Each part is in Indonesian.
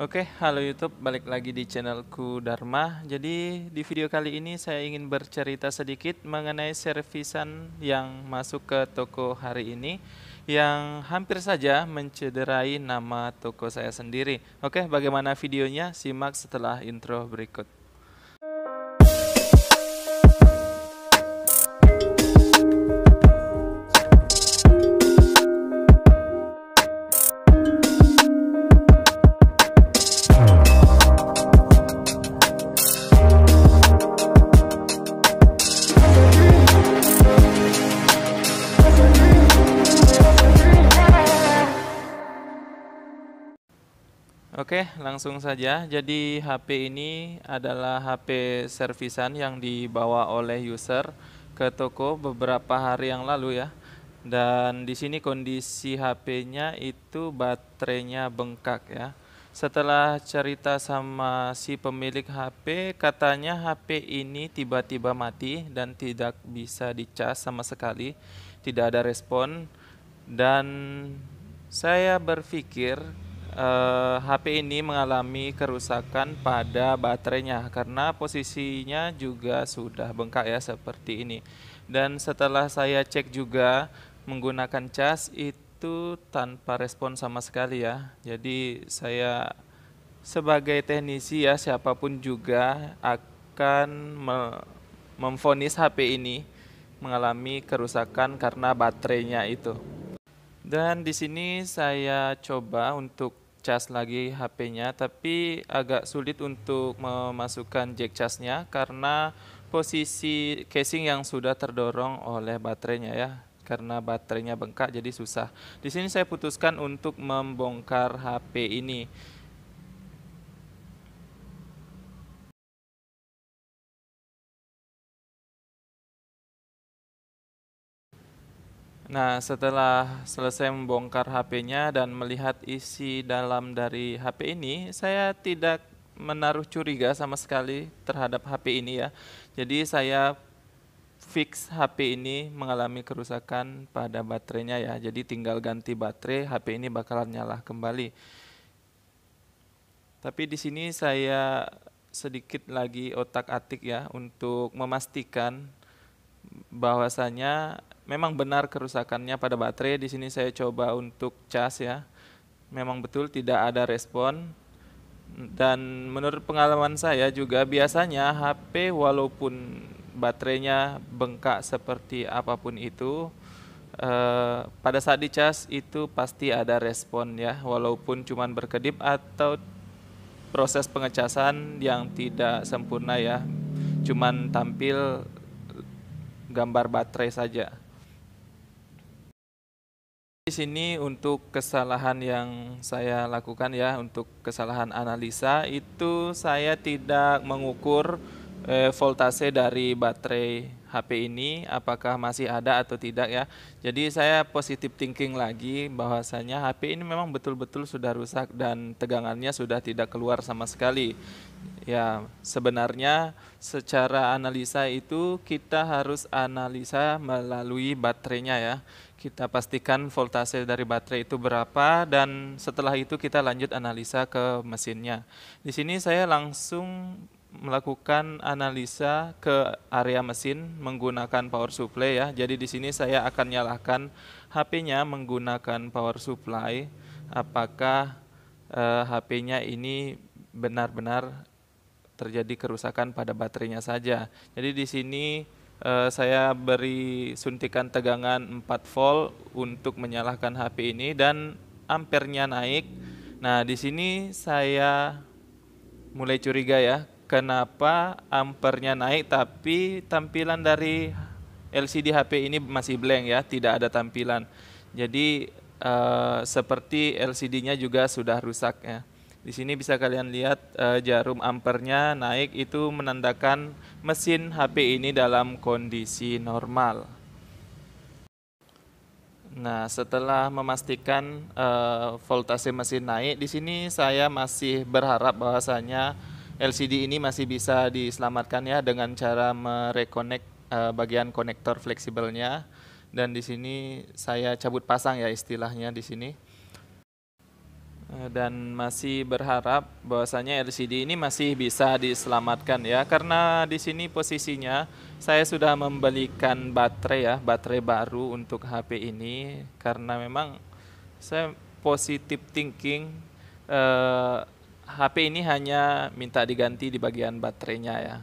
Oke, halo YouTube, balik lagi di channelku Dharma. Jadi di video kali ini saya ingin bercerita sedikit mengenai servisan yang masuk ke toko hari ini yang hampir saja mencederai nama toko saya sendiri. Oke, bagaimana videonya? Simak setelah intro berikut. Oke, langsung saja. Jadi HP ini adalah HP servisan yang dibawa oleh user ke toko beberapa hari yang lalu ya. Dan di sini kondisi HP-nya itu baterainya bengkak ya. Setelah cerita sama si pemilik HP, katanya HP ini tiba-tiba mati dan tidak bisa dicas sama sekali, tidak ada respon. Dan saya berpikir HP ini mengalami kerusakan pada baterainya karena posisinya juga sudah bengkak ya seperti ini. Dan setelah saya cek juga menggunakan cas itu tanpa respon sama sekali ya. Jadi saya sebagai teknisi ya siapapun juga akan memvonis HP ini mengalami kerusakan karena baterainya itu. Dan di sini saya coba untuk cas lagi HP-nya, tapi agak sulit untuk memasukkan jack casnya karena posisi casing yang sudah terdorong oleh baterainya ya. Karena baterainya bengkak jadi susah. Di sini saya putuskan untuk membongkar HP ini. Nah, setelah selesai membongkar HP-nya dan melihat isi dalam dari HP ini, saya tidak menaruh curiga sama sekali terhadap HP ini ya. Jadi saya fix HP ini mengalami kerusakan pada baterainya ya. Jadi tinggal ganti baterai, HP ini bakalan nyala kembali. Tapi di sini saya sedikit lagi otak-atik ya untuk memastikan bahwasanya memang benar kerusakannya pada baterai. Di sini saya coba untuk cas ya. Memang betul tidak ada respon. Dan menurut pengalaman saya juga biasanya HP walaupun baterainya bengkak seperti apapun itu, pada saat dicas itu pasti ada respon ya, walaupun cuman berkedip atau proses pengecasan yang tidak sempurna ya, cuman tampil gambar baterai saja. Di sini untuk kesalahan yang saya lakukan ya, untuk kesalahan analisa itu saya tidak mengukur voltase dari baterai HP ini apakah masih ada atau tidak ya. Jadi saya positive thinking lagi bahwasanya HP ini memang betul-betul sudah rusak dan tegangannya sudah tidak keluar sama sekali. Ya, sebenarnya secara analisa itu kita harus analisa melalui baterainya ya. Kita pastikan voltase dari baterai itu berapa dan setelah itu kita lanjut analisa ke mesinnya. Di sini saya langsung melakukan analisa ke area mesin menggunakan power supply ya. Jadi di sini saya akan nyalakan HP-nya menggunakan power supply. Apakah HP-nya ini benar-benar terjadi kerusakan pada baterainya saja. Jadi di sini saya beri suntikan tegangan 4 volt untuk menyalakan HP ini dan ampernya naik. Nah, di sini saya mulai curiga ya, kenapa ampernya naik tapi tampilan dari LCD HP ini masih blank ya, tidak ada tampilan. Jadi seperti LCD-nya juga sudah rusak ya. Di sini bisa kalian lihat jarum ampernya naik, itu menandakan mesin HP ini dalam kondisi normal. Nah, setelah memastikan voltase mesin naik, di sini saya masih berharap bahwasanya LCD ini masih bisa diselamatkan ya dengan cara merekonek bagian konektor fleksibelnya. Dan di sini saya cabut pasang ya istilahnya di sini. dan masih berharap bahwasanya LCD ini masih bisa diselamatkan ya, karena di sini posisinya saya sudah membelikan baterai ya, baterai baru untuk HP ini karena memang saya positive thinking, eh, HP ini hanya minta diganti di bagian baterainya ya.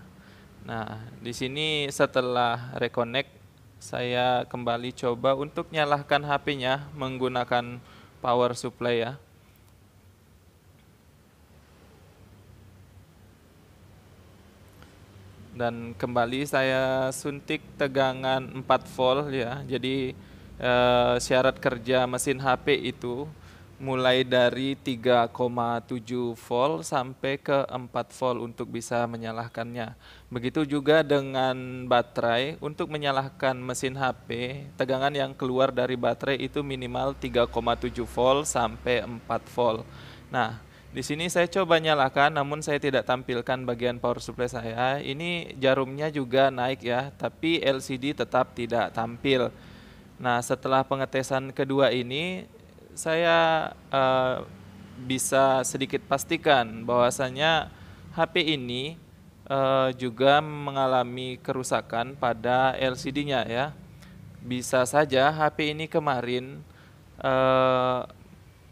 Nah, di sini setelah reconnect saya kembali coba untuk nyalakan HP-nya menggunakan power supply ya. Dan kembali saya suntik tegangan 4 volt ya. Jadi syarat kerja mesin HP itu mulai dari 3,7 volt sampai ke 4 volt untuk bisa menyalakannya. Begitu juga dengan baterai, untuk menyalakan mesin HP, tegangan yang keluar dari baterai itu minimal 3,7 volt sampai 4 volt. Nah, di sini saya coba nyalakan, namun saya tidak tampilkan bagian power supply saya. Ini jarumnya juga naik ya, tapi LCD tetap tidak tampil. Nah, setelah pengetesan kedua ini, saya bisa sedikit pastikan bahwasanya HP ini juga mengalami kerusakan pada LCD-nya ya. Bisa saja HP ini kemarin eh,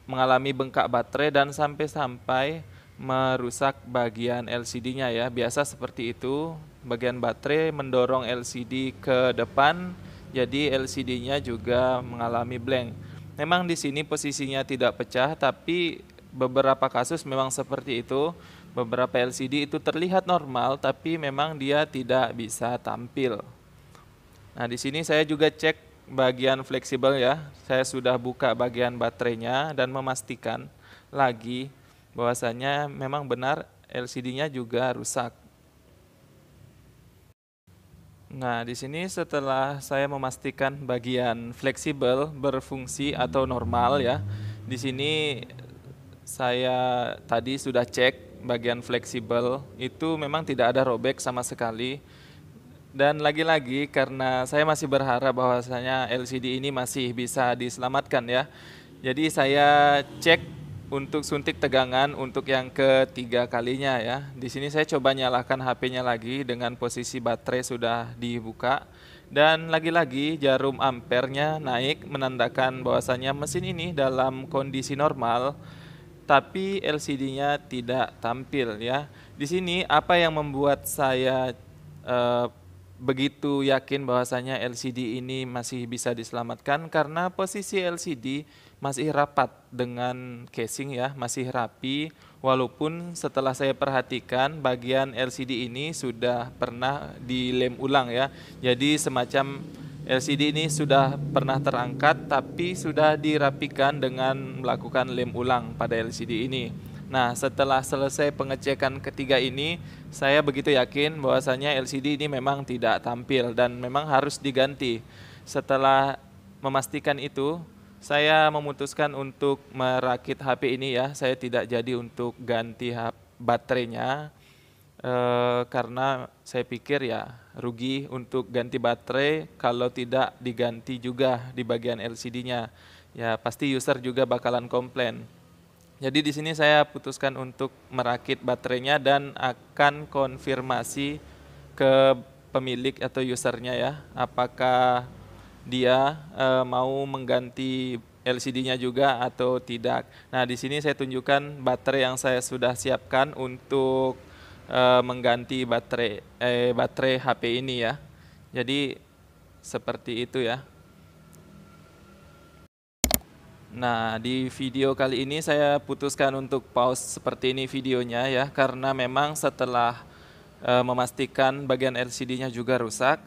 mengalami bengkak baterai dan sampai-sampai merusak bagian LCD-nya ya. Biasa seperti itu, bagian baterai mendorong LCD ke depan, jadi LCD-nya juga mengalami blank. Memang di sini posisinya tidak pecah, tapi beberapa kasus memang seperti itu. Beberapa LCD itu terlihat normal, tapi memang dia tidak bisa tampil. Nah, di sini saya juga cek bagian fleksibel ya. Saya sudah buka bagian baterainya dan memastikan lagi bahwasanya memang benar LCD-nya juga rusak. Nah, di sini setelah saya memastikan bagian fleksibel berfungsi atau normal ya. Di sini saya tadi sudah cek bagian fleksibel itu memang tidak ada robek sama sekali. Dan lagi-lagi karena saya masih berharap bahwasanya LCD ini masih bisa diselamatkan ya. Jadi saya cek untuk suntik tegangan untuk yang ketiga kalinya ya. Di sini saya coba nyalakan HP-nya lagi dengan posisi baterai sudah dibuka. Dan lagi-lagi jarum ampernya naik menandakan bahwasanya mesin ini dalam kondisi normal, tapi LCD-nya tidak tampil ya. Di sini apa yang membuat saya eh, begitu yakin bahwasanya LCD ini masih bisa diselamatkan karena posisi LCD masih rapat dengan casing ya, masih rapi walaupun setelah saya perhatikan bagian LCD ini sudah pernah dilem ulang ya. Jadi semacam LCD ini sudah pernah terangkat tapi sudah dirapikan dengan melakukan lem ulang pada LCD ini. Nah, setelah selesai pengecekan ketiga ini, saya begitu yakin bahwasanya LCD ini memang tidak tampil dan memang harus diganti. Setelah memastikan itu, saya memutuskan untuk merakit HP ini ya. Saya tidak jadi untuk ganti baterainya karena saya pikir ya rugi untuk ganti baterai kalau tidak diganti juga di bagian LCD-nya. Ya, pasti user juga bakalan komplain. Jadi di sini saya putuskan untuk merakit baterainya dan akan konfirmasi ke pemilik atau usernya ya, apakah dia mau mengganti LCD-nya juga atau tidak. Nah, di sini saya tunjukkan baterai yang saya sudah siapkan untuk mengganti baterai HP ini ya. Jadi seperti itu ya. Nah, di video kali ini saya putuskan untuk pause seperti ini videonya ya, karena memang setelah memastikan bagian LCD-nya juga rusak,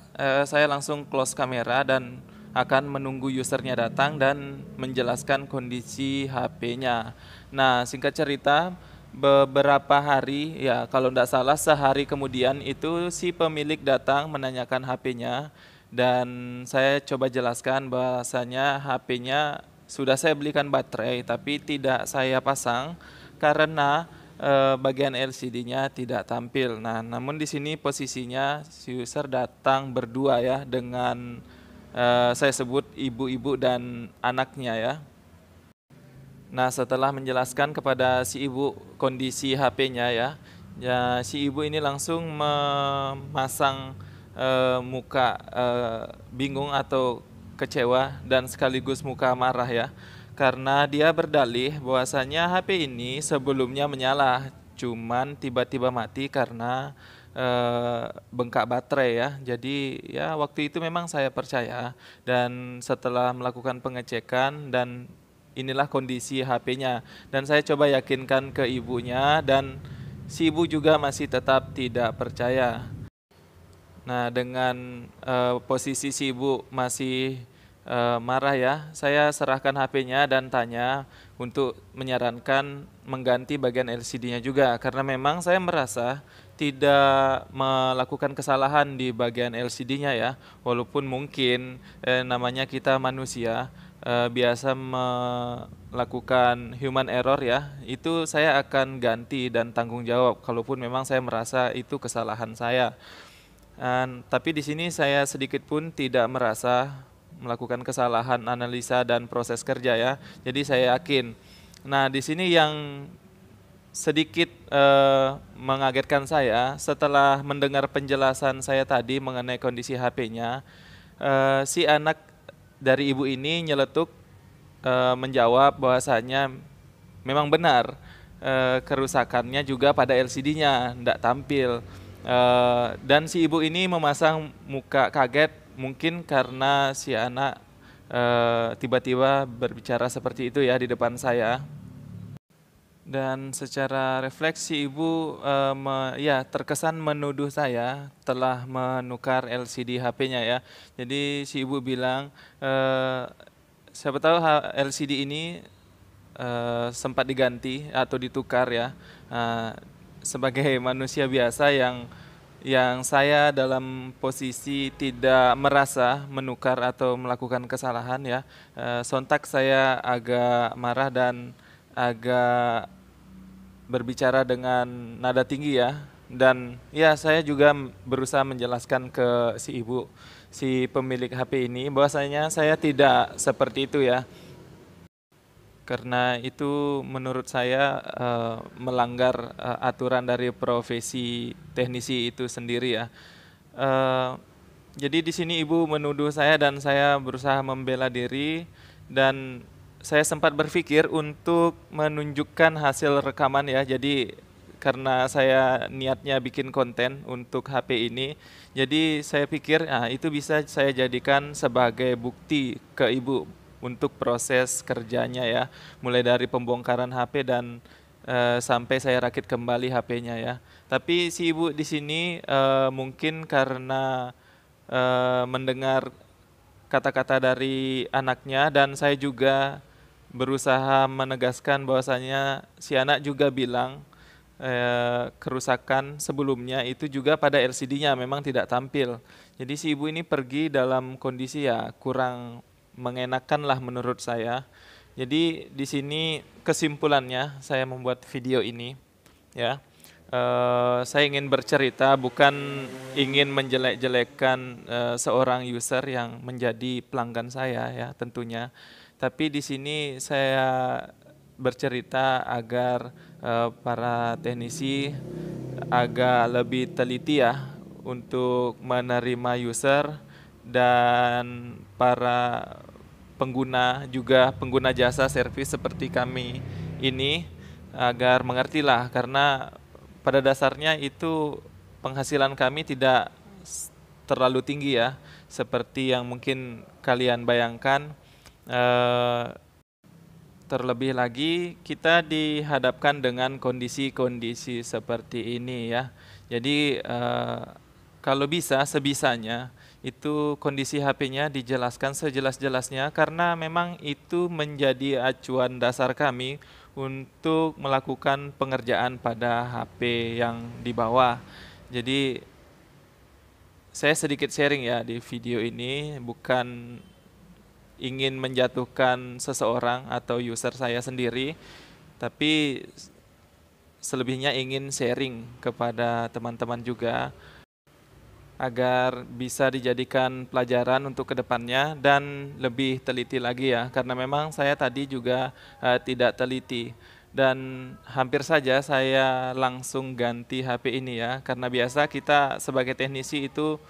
saya langsung close kamera dan akan menunggu usernya datang dan menjelaskan kondisi HP-nya. Nah, singkat cerita, beberapa hari, ya kalau tidak salah sehari kemudian itu si pemilik datang menanyakan HP-nya dan saya coba jelaskan bahwasanya HP-nya sudah saya belikan baterai tapi tidak saya pasang karena bagian LCD-nya tidak tampil. Nah, namun di sini posisinya si user datang berdua ya dengan saya sebut ibu-ibu dan anaknya ya. Nah, setelah menjelaskan kepada si ibu kondisi HP-nya ya, ya si ibu ini langsung memasang muka bingung atau kecewa dan sekaligus muka marah ya. Karena dia berdalih bahwasanya HP ini sebelumnya menyala, cuman tiba-tiba mati karena bengkak baterai ya. Jadi ya waktu itu memang saya percaya dan setelah melakukan pengecekan dan inilah kondisi HP-nya dan saya coba yakinkan ke ibunya dan si ibu juga masih tetap tidak percaya. Nah, dengan posisi si ibu masih marah ya, saya serahkan HP-nya dan tanya untuk menyarankan mengganti bagian LCD-nya juga karena memang saya merasa tidak melakukan kesalahan di bagian LCD-nya ya, walaupun mungkin namanya kita manusia biasa melakukan human error ya, itu saya akan ganti dan tanggung jawab kalaupun memang saya merasa itu kesalahan saya. Tapi di sini saya sedikit pun tidak merasa melakukan kesalahan analisa dan proses kerja ya. Jadi saya yakin. Nah, di sini yang sedikit mengagetkan saya setelah mendengar penjelasan saya tadi mengenai kondisi HP-nya, si anak dari ibu ini nyeletuk menjawab bahwasanya memang benar kerusakannya juga pada LCD-nya, tidak tampil. Dan si ibu ini memasang muka kaget mungkin karena si anak tiba-tiba berbicara seperti itu ya di depan saya. Dan secara refleksi ibu ya terkesan menuduh saya telah menukar LCD HP-nya ya. Jadi si ibu bilang siapa tahu LCD ini sempat diganti atau ditukar ya. Sebagai manusia biasa yang saya dalam posisi tidak merasa menukar atau melakukan kesalahan ya, sontak saya agak marah dan agak berbicara dengan nada tinggi ya. Dan ya saya juga berusaha menjelaskan ke si ibu, si pemilik HP ini bahwasanya saya tidak seperti itu ya. Karena itu menurut saya melanggar aturan dari profesi teknisi itu sendiri ya. Eh, jadi di sini ibu menuduh saya dan saya berusaha membela diri dan saya sempat berpikir untuk menunjukkan hasil rekaman ya. Jadi karena saya niatnya bikin konten untuk HP ini, jadi saya pikir itu bisa saya jadikan sebagai bukti ke ibu untuk proses kerjanya ya, mulai dari pembongkaran HP dan sampai saya rakit kembali HP-nya ya. Tapi si ibu di sini mungkin karena mendengar kata-kata dari anaknya dan saya juga berusaha menegaskan bahwasanya si anak juga bilang kerusakan sebelumnya itu juga pada LCD-nya memang tidak tampil. Jadi si ibu ini pergi dalam kondisi ya kurang mengenakan lah menurut saya. Jadi di sini kesimpulannya saya membuat video ini ya. Saya ingin bercerita bukan ingin menjelek-jelekan seorang user yang menjadi pelanggan saya ya tentunya. Tapi di sini saya bercerita agar para teknisi agak lebih teliti ya untuk menerima user dan para pengguna juga pengguna jasa servis seperti kami ini agar mengertilah karena pada dasarnya itu penghasilan kami tidak terlalu tinggi ya seperti yang mungkin kalian bayangkan. Eh, Terlebih lagi kita dihadapkan dengan kondisi-kondisi seperti ini ya. Jadi kalau bisa sebisanya itu kondisi HP-nya dijelaskan sejelas-jelasnya karena memang itu menjadi acuan dasar kami untuk melakukan pengerjaan pada HP yang dibawa. Jadi saya sedikit sharing ya di video ini bukan ingin menjatuhkan seseorang atau user saya sendiri, tapi selebihnya ingin sharing kepada teman-teman juga. agar bisa dijadikan pelajaran untuk kedepannya dan lebih teliti lagi ya, karena memang saya tadi juga tidak teliti dan hampir saja saya langsung ganti HP ini ya, karena biasa kita sebagai teknisi itu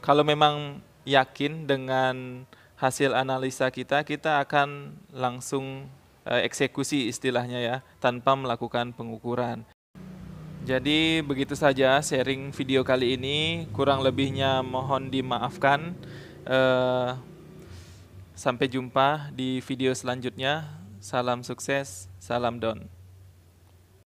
kalau memang yakin dengan hasil analisa kita, kita akan langsung eksekusi istilahnya ya, tanpa melakukan pengukuran. Jadi begitu saja sharing video kali ini, kurang lebihnya mohon dimaafkan. Eh, Sampai jumpa di video selanjutnya. Salam sukses, salam Don.